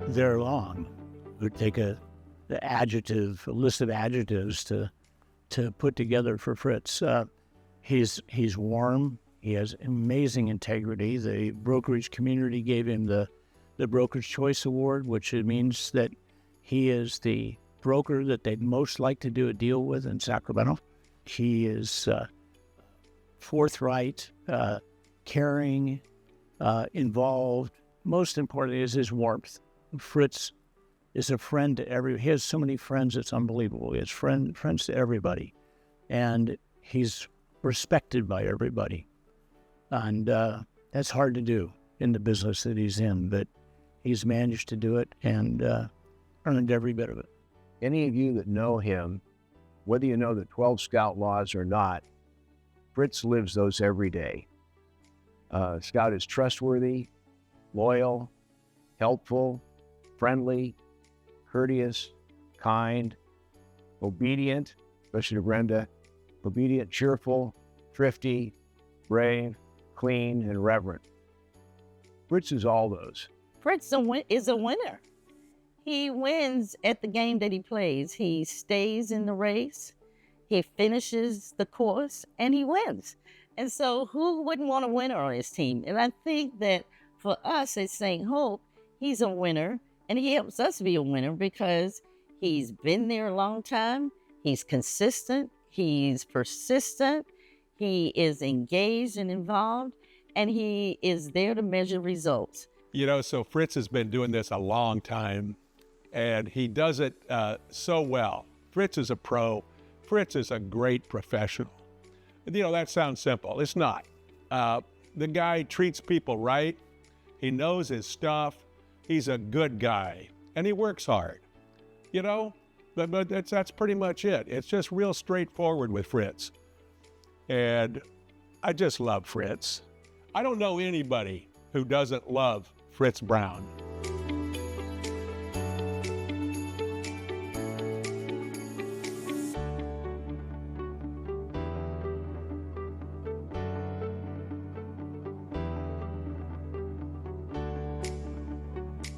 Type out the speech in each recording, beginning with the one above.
They're long. It would take a list of adjectives to put together for Fritz. He's warm. He has amazing integrity. The brokerage community gave him the Broker's Choice Award, which means that he is the broker that they'd most like to do a deal with in Sacramento. He is forthright, caring, involved. Most importantly is his warmth. Fritz is a friend to he has so many friends, it's unbelievable. He has friends to everybody. And he's respected by everybody. And that's hard to do in the business that he's in, but he's managed to do it and earned every bit of it. Any of you that know him, whether you know the 12 Scout laws or not, Fritz lives those every day. Scout is trustworthy, loyal, helpful, friendly, courteous, kind, obedient, especially to Brenda, obedient, cheerful, thrifty, brave, clean, and reverent. Fritz is all those. Fritz is a winner. He wins at the game that he plays. He stays in the race, he finishes the course, and he wins. And so who wouldn't want a winner on his team? And I think that for us at St. Hope, he's a winner, and he helps us be a winner because he's been there a long time, he's consistent, he's persistent, he is engaged and involved, and he is there to measure results. You know, so Fritz has been doing this a long time, and he does it so well. Fritz is a pro. Fritz is a great professional. You know, that sounds simple. It's not. The guy treats people right. He knows his stuff. He's a good guy, and he works hard. You know, but that's pretty much it. It's just real straightforward with Fritz. And I just love Fritz. I don't know anybody who doesn't love Fritz Brown.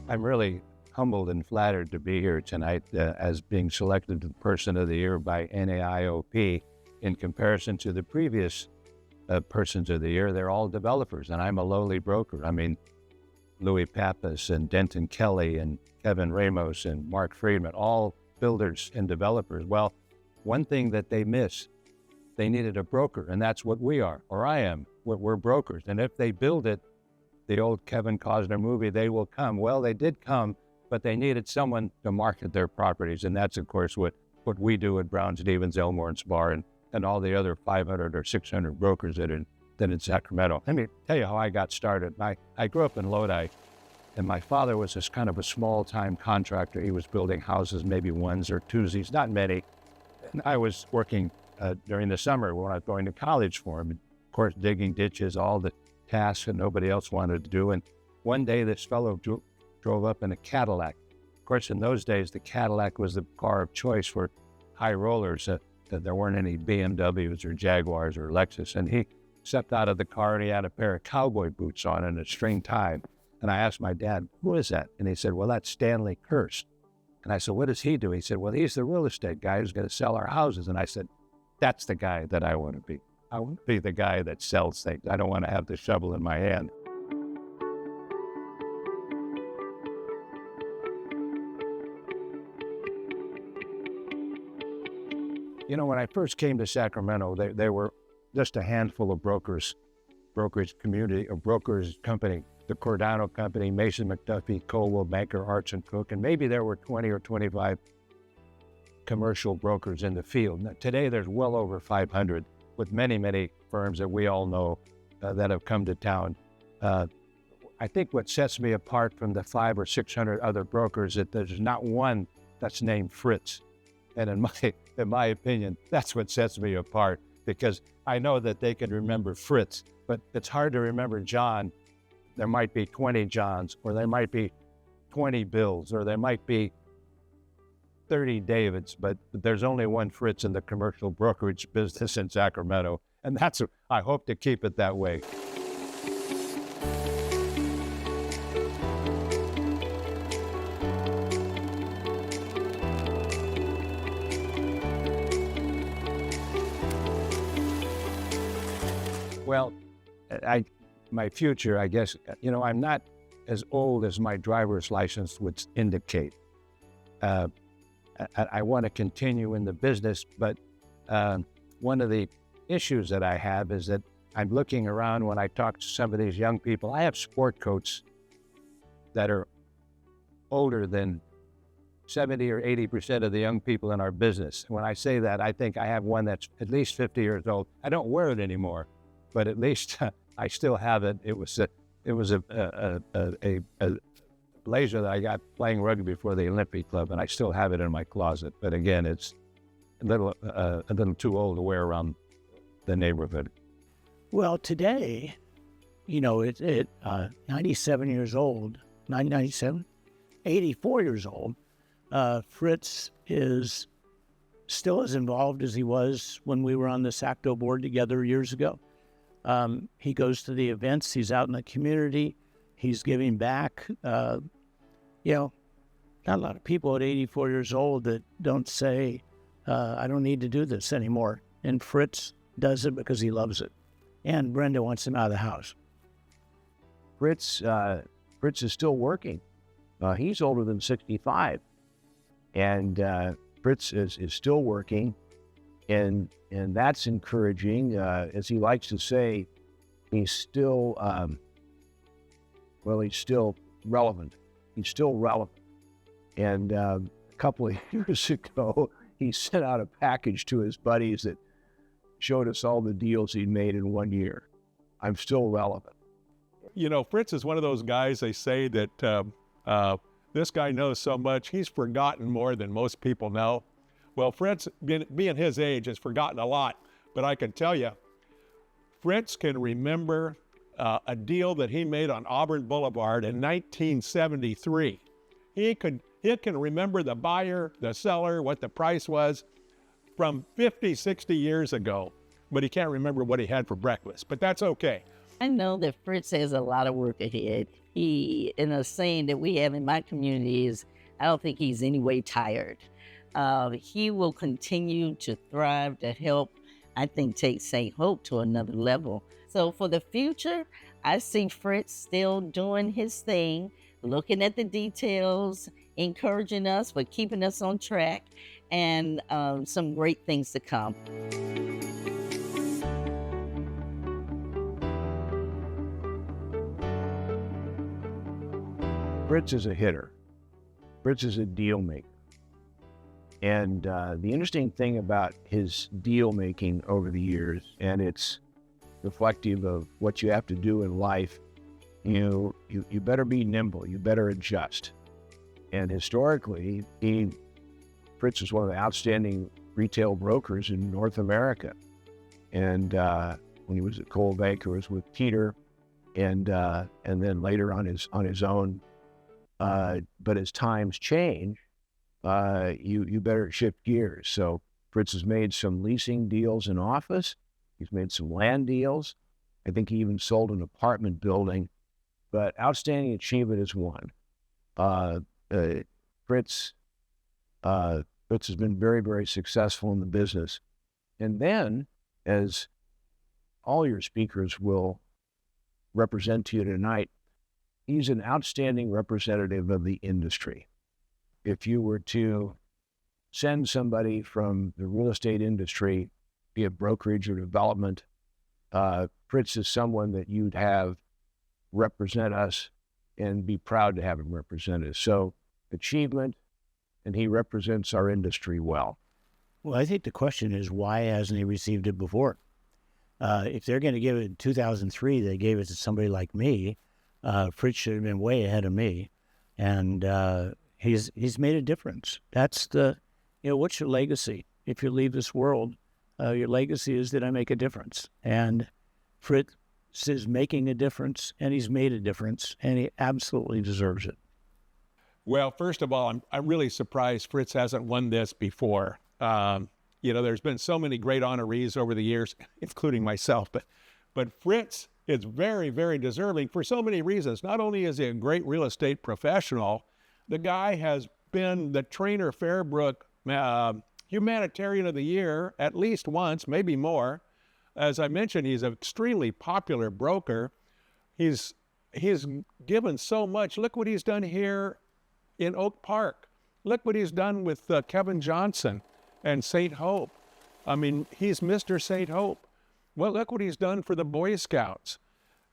I'm really humbled and flattered to be here tonight as being selected the Person of the Year by NAIOP. In comparison to the previous Persons of the Year, they're all developers, and I'm a lowly broker. I mean, Louis Pappas and Denton Kelly and Kevin Ramos and Mark Friedman, all builders and developers. Well, one thing that they miss, they needed a broker, and that's what we are, or I am. We're brokers, and if they build it, the old Kevin Costner movie, they will come. Well, they did come, but they needed someone to market their properties, and that's, of course, what we do at Brown, Stevens, Elmore, and Spar, and all the other 500 or 600 brokers that are in Sacramento. Let me tell you how I got started. I grew up in Lodi, and my father was this kind of a small-time contractor. He was building houses, maybe ones or twosies, not many. And I was working during the summer when I was going to college for him. Of course, digging ditches, all the tasks that nobody else wanted to do. And one day this fellow drove up in a Cadillac. Of course, in those days, the Cadillac was the car of choice for high rollers. There weren't any BMWs or Jaguars or Lexus. And he stepped out of the car and he had a pair of cowboy boots on and a string tie. And I asked my dad, who is that? And he said, well, that's Stanley Kirst. And I said, what does he do? He said, well, he's the real estate guy who's going to sell our houses. And I said, that's the guy that I want to be. I want to be the guy that sells things. I don't want to have the shovel in my hand. You know, when I first came to Sacramento, there were just a handful of brokerage community, a brokerage company, the Cordano Company, Mason McDuffie, Colwell, Banker, Arts and Cook, and maybe there were 20 or 25 commercial brokers in the field. Now, today, there's well over 500. With many, many firms that we all know that have come to town. I think what sets me apart from the 500 or 600 other brokers is that there's not one that's named Fritz. And in my opinion, that's what sets me apart, because I know that they can remember Fritz, but it's hard to remember John. There might be 20 Johns, or there might be 20 Bills, or there might be 30 Davids, but there's only one Fritz in the commercial brokerage business in Sacramento, and I hope to keep it that way. my future, I guess, I'm not as old as my driver's license would indicate. I want to continue in the business, but one of the issues that I have is that I'm looking around when I talk to some of these young people. I have sport coats that are older than 70 or 80% of the young people in our business. When I say that, I think I have one that's at least 50 years old. I don't wear it anymore, but at least I still have it. It was a blazer that I got playing rugby for the Olympic Club, and I still have it in my closet. But again, it's a little too old to wear around the neighborhood. Well, today, 97 years old, 97, 84 years old, Fritz is still as involved as he was when we were on the SACTO board together years ago. He goes to the events. He's out in the community. He's giving back. Not a lot of people at 84 years old that don't say, I don't need to do this anymore. And Fritz does it because he loves it. And Brenda wants him out of the house. Fritz is still working. He's older than 65. And Fritz is still working. And that's encouraging. As he likes to say, he's still, he's still relevant. He's still relevant. And a couple of years ago, he sent out a package to his buddies that showed us all the deals he'd made in 1 year. I'm still relevant. Fritz is one of those guys, they say that this guy knows so much, he's forgotten more than most people know. Well, Fritz, being his age, has forgotten a lot. But I can tell you, Fritz can remember a deal that he made on Auburn Boulevard in 1973. He can remember the buyer, the seller, what the price was from 50, 60 years ago, but he can't remember what he had for breakfast, but that's okay. I know that Fritz has a lot of work ahead. In a saying that we have in my community is, I don't think he's any way tired. He will continue to thrive, to help, I think, take St. Hope to another level. So for the future, I see Fritz still doing his thing, looking at the details, encouraging us, but keeping us on track, and some great things to come. Fritz is a hitter. Fritz is a deal maker. And the interesting thing about his deal making over the years, and it's reflective of what you have to do in life, you better be nimble, you better adjust. And historically, Fritz was one of the outstanding retail brokers in North America. And when he was at Coldwell Banker, was with Peter, and then later on his own. But as times change, you better shift gears. So Fritz has made some leasing deals in office. He's made some land deals. I think he even sold an apartment building. But outstanding achievement is one. Fritz has been very, very successful in the business. And then, as all your speakers will represent to you tonight, he's an outstanding representative of the industry. If you were to send somebody from the real estate industry, be it brokerage or development, Fritz is someone that you'd have represent us and be proud to have him represent us. So achievement, and he represents our industry well. Well, I think the question is, why hasn't he received it before? If they're going to give it in 2003, they gave it to somebody like me. Fritz should have been way ahead of me, and he's made a difference. That's what's your legacy? If you leave this world, your legacy is that I make a difference. And Fritz is making a difference, and he's made a difference, and he absolutely deserves it. Well, first of all, I'm really surprised Fritz hasn't won this before. There's been so many great honorees over the years, including myself, but Fritz is very, very deserving for so many reasons. Not only is he a great real estate professional, the guy has been the Trainer Fairbrook Humanitarian of the Year at least once, maybe more. As I mentioned, he's an extremely popular broker. He's given so much. Look what he's done here in Oak Park. Look what he's done with Kevin Johnson and St. Hope. I mean, he's Mr. St. Hope. Well, look what he's done for the Boy Scouts.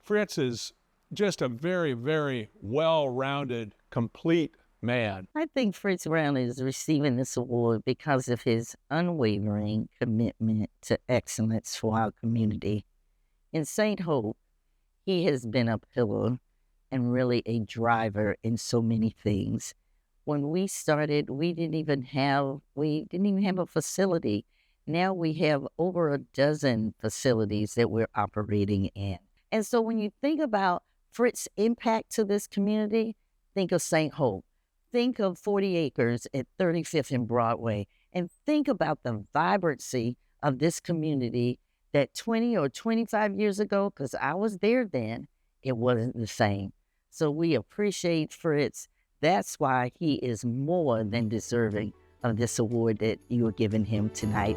Fritz is just a very, very well-rounded, complete man. I think Fritz Brown is receiving this award because of his unwavering commitment to excellence for our community. In St. Hope, he has been a pillar and really a driver in so many things. When we started, we didn't even have a facility. Now we have over a dozen facilities that we're operating in. And so when you think about Fritz's impact to this community, think of St. Hope. Think of 40 acres at 35th and Broadway. And think about the vibrancy of this community that 20 or 25 years ago, because I was there then, it wasn't the same. So we appreciate Fritz. That's why he is more than deserving of this award that you are giving him tonight.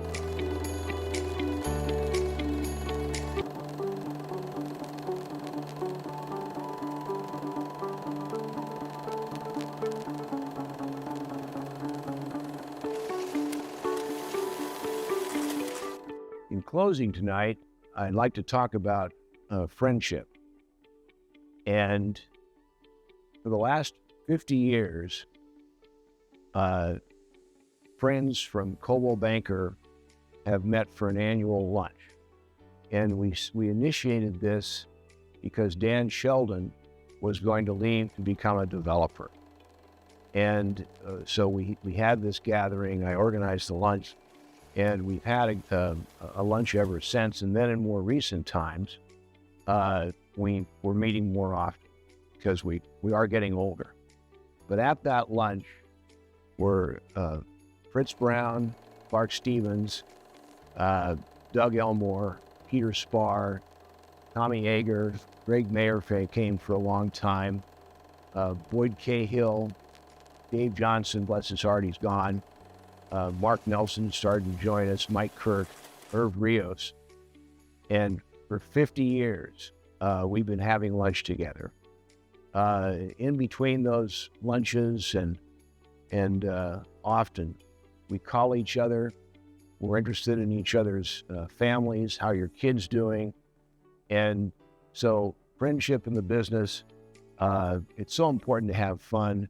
In closing tonight, I'd like to talk about friendship. And for the last 50 years, friends from Coldwell Banker have met for an annual lunch. And we initiated this because Dan Sheldon was going to leave to become a developer. And so we had this gathering. I organized the lunch, and we've had a lunch ever since. And then in more recent times, we're meeting more often because we are getting older. But at that lunch were Fritz Brown, Clark Stevens, Doug Elmore, Peter Spar, Tommy Yeager, Greg Mayerfay came for a long time, Boyd Cahill, Dave Johnson, bless his heart, he's gone. Mark Nelson started to join us, Mike Kirk, Irv Rios. And for 50 years, we've been having lunch together. In between those lunches and often we call each other. We're interested in each other's families, how your kid's doing. And so friendship in the business, it's so important to have fun.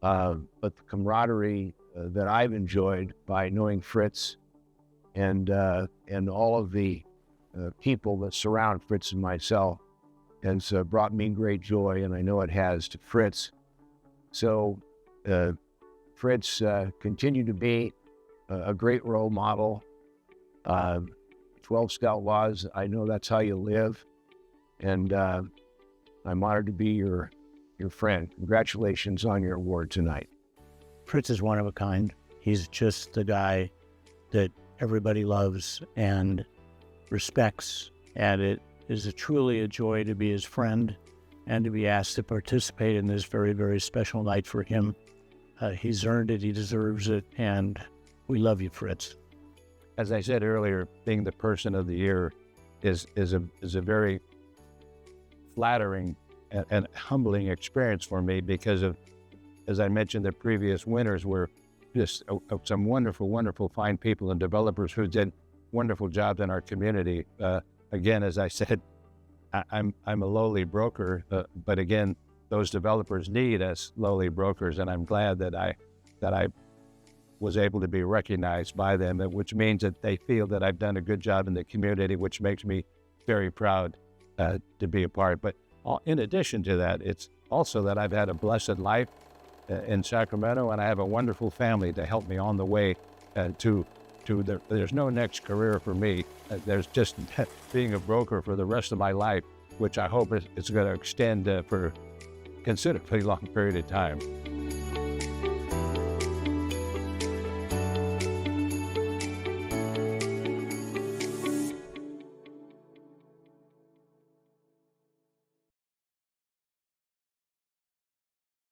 But the camaraderie that I've enjoyed by knowing Fritz and all of the people that surround Fritz and myself has brought me great joy, and I know it has to Fritz. So Fritz, continue to be a great role model. 12 Scout Laws, I know that's how you live, and I'm honored to be your friend. Congratulations on your award tonight. Fritz is one of a kind. He's just the guy that everybody loves and respects, and it is truly a joy to be his friend and to be asked to participate in this very, very special night for him. He's earned it, he deserves it, and we love you, Fritz. As I said earlier, being the person of the year is a very flattering and humbling experience for me because of, as I mentioned, the previous winners were just some wonderful, wonderful, fine people and developers who did wonderful jobs in our community. Again, as I said, I'm a lowly broker, but again, those developers need us lowly brokers, and I'm glad that I was able to be recognized by them, which means that they feel that I've done a good job in the community, which makes me very proud to be a part. But in addition to that, it's also that I've had a blessed life in Sacramento, and I have a wonderful family to help me on the way there's no next career for me. There's just being a broker for the rest of my life, which I hope is going to extend for a considerably long period of time.